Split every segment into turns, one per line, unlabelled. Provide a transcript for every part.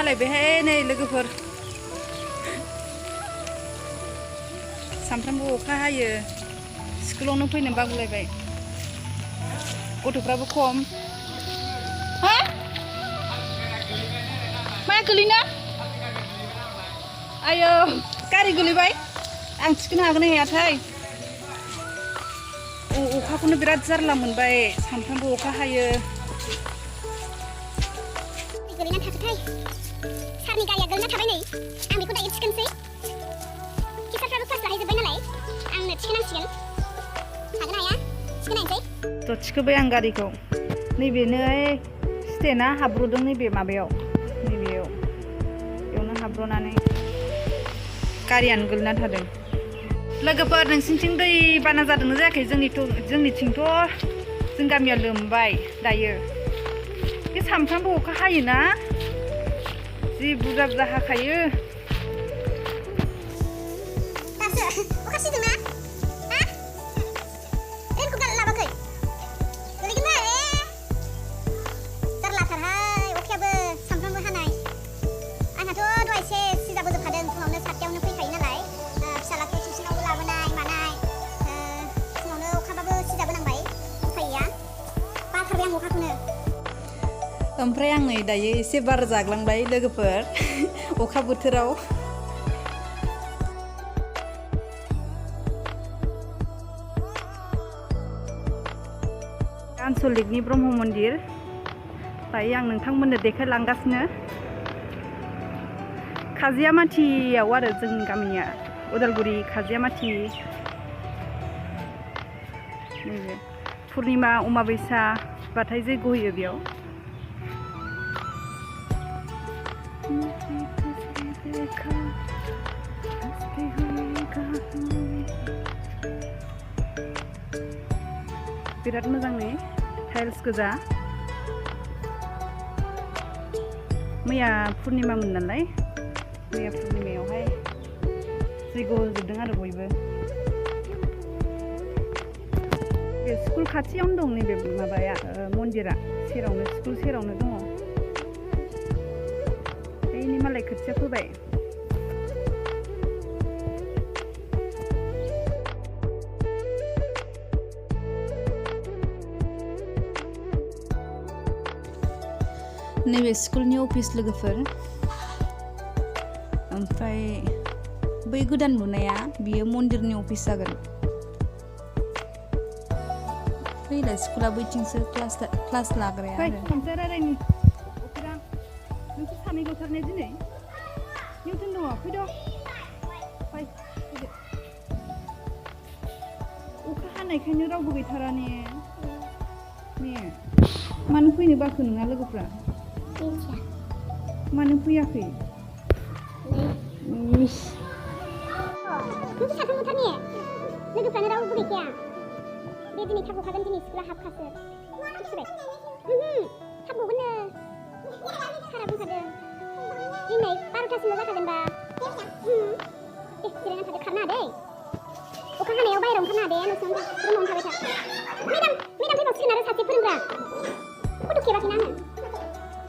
जालायबायहाय नै लोगोफोर सामफ्रामबो अखा हायो स्कुलावनो फैनो बागुलायबाय गथ'फ्राबो खम हा माया गोलैना आयो गारि गोलैबाय आं थिखोनो हागोन ना हायाथाय अखाखौनो बिराद जारला मोनबाय सामफ्रामबो अखा हायो गोलैना थाथोथाय सारनि गारिया गोलैना थाबाय नै आं बेखौ दायो थिखोनोसै टिचारफ्राबो क्लास लाहैजोब्बाय नालाय आंनो थिखोनांसिगोन हागोन ना हाया थिखोनायसै थ' थिखोबाय आं गारिखौ नैबेनो स्टेना हाब्र'दों नैबे माबायाव नैबेयाव बेयावनो हाब्र'नानै गारियानो गोलैना थादों लोगोफोर नोंसिनिथिं दै बाना जादोंना जायाखै जोंनिथिंथ' जों गामिया लोमबाय दायो बे सामफ्रामबो अखा हायोना जि बुरजा बुरजा हाखायो दासो अखा सिदोंना हा रेनखौ लाबाखै गोलैगोन ना जारलाथारहाय अखायाबो सामफ्रामबो हानाय आंहाथ' दहाय सिजाबोजोबखादों फुङावनो 7टायावनो फैखायो नालाय फिसालाखौ टिउसनावबो लाबोनाय मानाय फुङावनो अखाबाबो सिजाबोनांबाय उफाय गैया बाथारबाय आं अखाखौनो ओमफ्राय आं नै दायो एसे बार जाग्लांबाय लोगोफोर अखा बोथोराव आनसलिकनि ब्रह्म मन्दिर दायो आं नोंथांमोननो देखायलांगासिनो खाजियामाथियाव आरो जोंनि गामिया उदालगुरि खाजियामाथि नैबे पुर्निमा अमाबैसा बाथाय जैग' होयो बेयाव बिराद मोजां नै टाइल्स गोजा मैया पुर्निमामोन नालाय मैया पुर्निमायावहाय जैग' होजोबदों आरो बयबो बे स्कुल खाथियावनो दं नैबे माबाया मन्दिरा सेरावनो स्कुल सेरावनो दङ बैनि मालाय खोथिया फोबाय नैबे स्कुलनि अफिस लोगोफोर ओमफ्राय बै गोदान लुनाया बियो मन्दिरनि अफिस जागोन फैला स्कुला बैथिंसो क्लास लाग्राया आरो खनसे रायलायनि अखा नोंसोर सानैल'थारने दिनै निउटन दङ फैद' फै फैदो अखा हानायखायनो रावबो गैथारा ने मानो फैनो बाखो नोंहा लोगोफ्रा मानो फैयाखै नोंसोर साथामल'थार ने लोगोफ्रानो रावबो गैखाया बे दिनै थाब गखागोन दिनै स्कुला हाबखासो मिथिबाय थाब गगोननो सारा बुंखादों दिनै 12टासिमल' जाखागोनबा जिरायना थादो खारनो हादै अखा हानायाव बाहेरायाव ओंखारनो हादे न'सिङावनो रुमावनो थाबाय था मेडाम फैबावसिगोन आरो सासे फोरोंग्रा फट' खेबाखैना आङो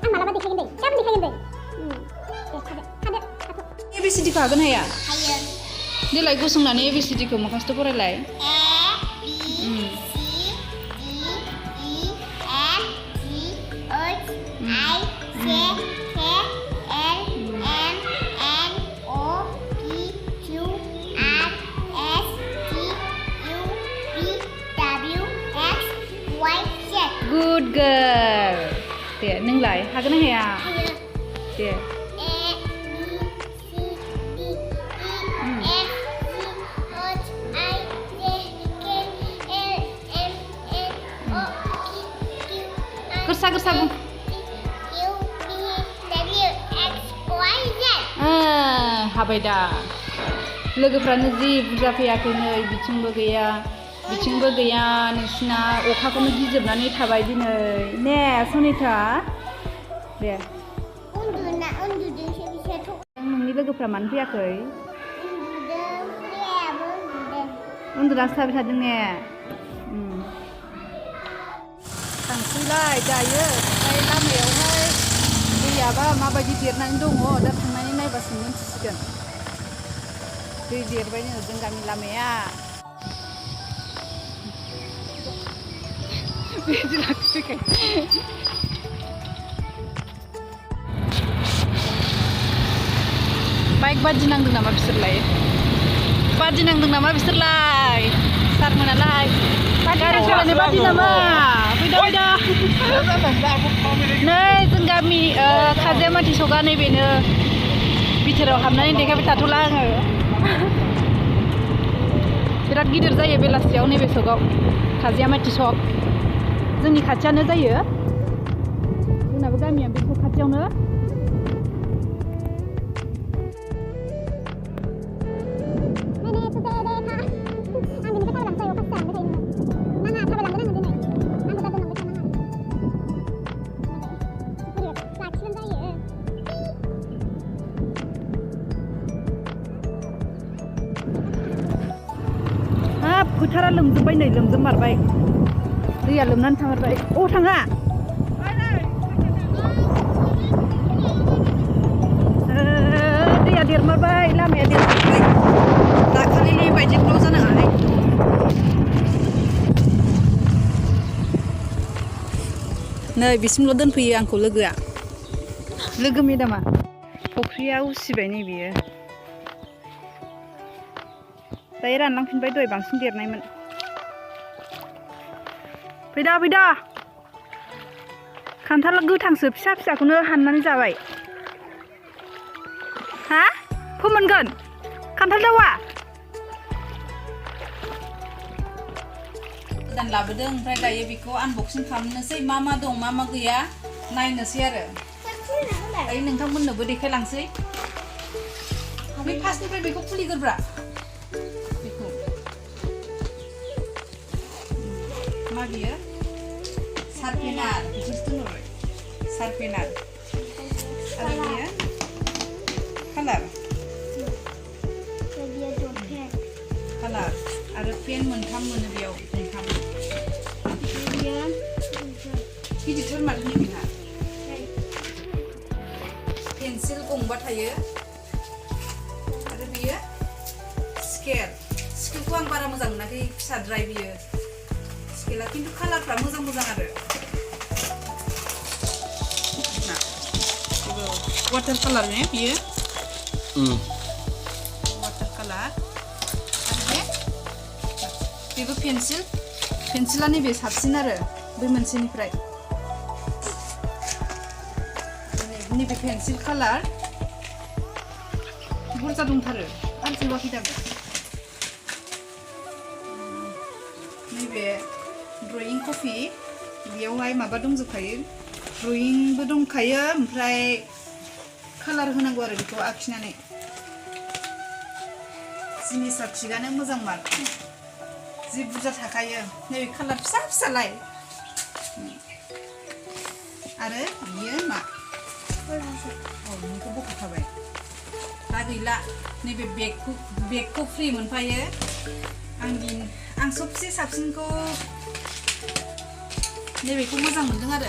आं मालाबा देखायगोन दै गाबोन देखायगोन दै थादो एबिसिडिखौ हागोन हाया हायो देलाय गसंनानै एबिसिडिखौ मोखांसथ' फरायलाय Good girl. दे नोंलाय हागोन ना हाया? हायो। दे। गोसा बुं। हाबाय दा लोगोफ्रानो जि बुरजा फैयाखै नै बिथिंबो गैया बिथिंबो गैया नोंसिना अखाखौनो गिजोबनानै थाबाय दिनै ने सनिता दे नोंनि लोगोफ्रा मानो फैयाखै उन्दुनासो थाबाय थादों ने थांसैलाय दायो ओमफ्राय लामायावहाय
दैयाबा माबायदि देरनानै दङ दा थांनानै नायबासो मिन्थिसिगोन दै देरबायनो जों गामि लामाया बिदि लाखिफैखाय बाइक बादि नांदों नामा बिसोरलाय बादि नांदों नामा बिसोरलाय सारमोनालाय गारि सालायनाय बादि नामा फैदा नै जों गामि खाजिया माथि सगा नैबेनो बिथोराव हाबनानै देखायबाय थाथ'ला आङो बिराद गिदिर जायो बेलासियाव नैबे सगाव खाजिया माथि सग जोंनि खाथियानो जायो जोंनाबो गामिया बे खाथियावनो फोथारा लोमजोब्बाय नै लोमजोबमारबाय दैया लोमनानै थांमारबाय थाङा दैया देरमारबाय लामाया देरमारबाय दाखालिनि बायदिखौल' जानाङाहाय नै बिसिमल' दोनफैयो आंखौ लोगोआ लोगो मेदामा फख्रिया उसिबाय नै बियो दायो रानलांफिनबाय दहाय बांसिन देरनायमोन फैदा खान्थाल गोथांसो फिसा फिसाखौनो हाननानै जाबाय हा फोमोनगोन खान्थाल दावा गोदान लाबोदों ओमफ्राय दायो बेखौ आनबक्सिं खालामनोसै मा मा दं मा मा गैया नायनोसै आरो दायो नोंथांमोननोबो देखायलांसै बे फार्स्टनिफ्राय बेखौ खुलिग्रोब्रा मा बियो सारफेनार बिदिसो दोनहरबाय सारफेनार आरो बियो कालार आरो पेन मोनथाम मोनो बेयाव मोनथाम गिदिरथार माथो बेहा पेन्सिल गंबा थायो आरो बियो स्केलखौ आं बारा मोजां मोनाखै फिसाद्राय बियो स्केला खिन्थु कालारफ्रा मोजां आरो वाटार कालार ने बियो वाटार कालार आरो बेबो पेन्सिला नैबे साबसिन आरो बै मोनसेनिफ्राय नैबे पेन्सिल कालार बुरजा दंथारो आं जोबाखै दाबो नैबे ड्रयिं कपि बेयावहाय माबा दंजोबखायो ड्रयिंबो दंखायो ओमफ्राय कालार होनांगौ आरो बेखौ आखिनानै जिनिसा थिगानो मोजां मार जि बुरजा थाखायो नैबे कालार फिसालाय आरो बियो मा नोंखौ बख'खाबाय दा गैला नैबे बेगखौ फ्रि मोनफायो आं सबसे साबसिनखौ नैबेखौ मोजां मोनदों आरो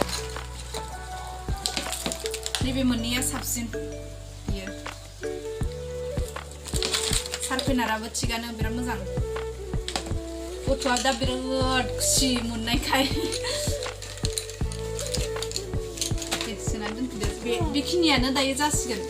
नैबे मोननैया साबसिन बियो सारफेनाराबो थिगानो बिराद मोजां गथ'आ दा बिराद खुसि मोननायखाय सोनानै दोनफिनदो बेखिनियानो दायो जासिगोन